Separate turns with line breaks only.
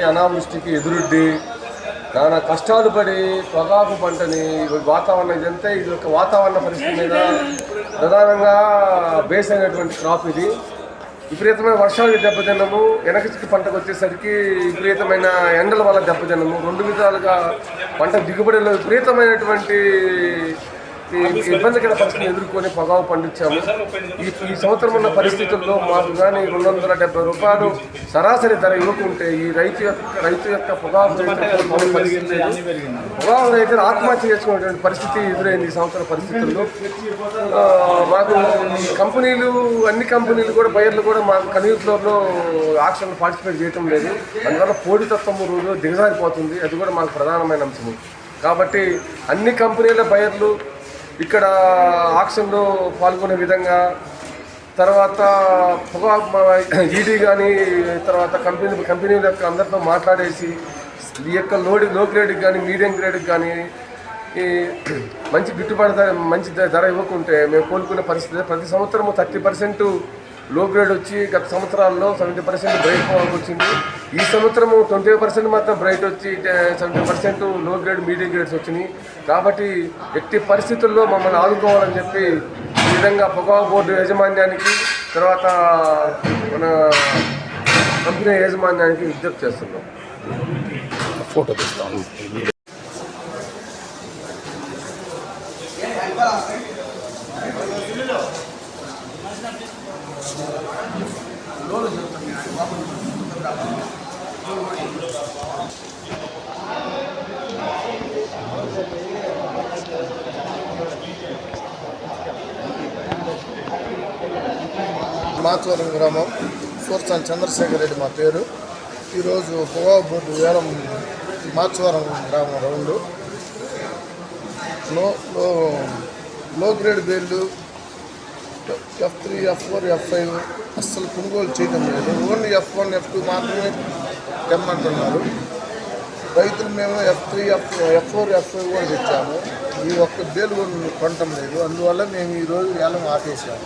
అనావృష్టికి ఎదురుడ్డి చాలా కష్టాలు పడి పొగాకు పంటని వాతావరణం ఇదంతా ఇది ఒక వాతావరణ పరిస్థితి మీద ప్రధానంగా బేస్ అయినటువంటి క్రాప్ ఇది. విపరీతమైన వర్షాలకి దెబ్బతిన్నాము, వెనకచిక్కి పంటకు వచ్చేసరికి విపరీతమైన ఎండల వల్ల దెబ్బతిన్నాము. రెండు విధాలుగా పంట దిగుబడిలో విపరీతమైనటువంటి ఇబ్బందికర పరిస్థితిని ఎదుర్కొని పొగాకు పండించాము. ఈ సంవత్సరం ఉన్న పరిస్థితుల్లో మాకు కానీ 270 రూపాయలు సరాసరి ధర ఇవ్వకుంటే ఈ రైతు యొక్క పొగాకు రైతులు ఆత్మహత్య చేసుకునేటువంటి పరిస్థితి ఎదురైంది. ఈ సంవత్సరం పరిస్థితుల్లో మాకు అన్ని కంపెనీలు కూడా బయర్లు కూడా మాకు కన్వీనర్ ఫ్లోర్లో ఆక్షన్లో పార్టిసిపేట్ చేయటం లేదు. అందువల్ల పోటీతత్వం రోజు దిగజారిపోతుంది. అది కూడా మాకు ప్రధానమైన అంశము. కాబట్టి అన్ని కంపెనీల బయర్లు ఇక్కడ ఆక్షన్లో పాల్గొనే విధంగా, తర్వాత ఈడీ కానీ తర్వాత కంపెనీల యొక్క అందరితో మాట్లాడేసి ఈ యొక్క లో గ్రేడ్కి కానీ మీడియం గ్రేడ్కి కానీ మంచి గిట్టుబాటు మంచి ధర ఇవ్వకుంటే మేము కోలుకునే పరిస్థితి. ప్రతి సంవత్సరము 30% లో గ్రేడ్ వచ్చి గత సంవత్సరాల్లో 70% బ్రైట్ వచ్చింది. ఈ సంవత్సరము 20% మాత్రం బ్రైట్ వచ్చి 70% లో గ్రేడ్ మీడియం గ్రేడ్స్ వచ్చినాయి. కాబట్టి ఎట్టి పరిస్థితుల్లో మమ్మల్ని ఆదుకోవాలని చెప్పి ఈ విధంగా పొగాకు బోర్డు యాజమాన్యానికి తర్వాత మన కంపెనీ యాజమాన్యానికి విజ్ఞప్తి చేస్తున్నాం.
ఫోటో తీస్తాను.
మాచవరం గ్రామం సూర్సాని చంద్రశేఖర్ రెడ్డి మా పేరు. ఈరోజు పొగాకు బోర్డు వేలం మాచవరం గ్రామం రౌండ్ లో గ్రేడ్ బేళ్ళు F3, F4, F5 అస్సలు కొనుగోలు చేయడం లేదు. ఓన్లీ F1, F2 మాత్రమే తెమ్మంటున్నారు. రైతులు మేము F3, F4, F5 కూడా తెచ్చాము. ఈ ఒక్క బేలు కొనటం లేదు. అందువల్ల మేము ఈరోజు వేలం ఆపేసాము.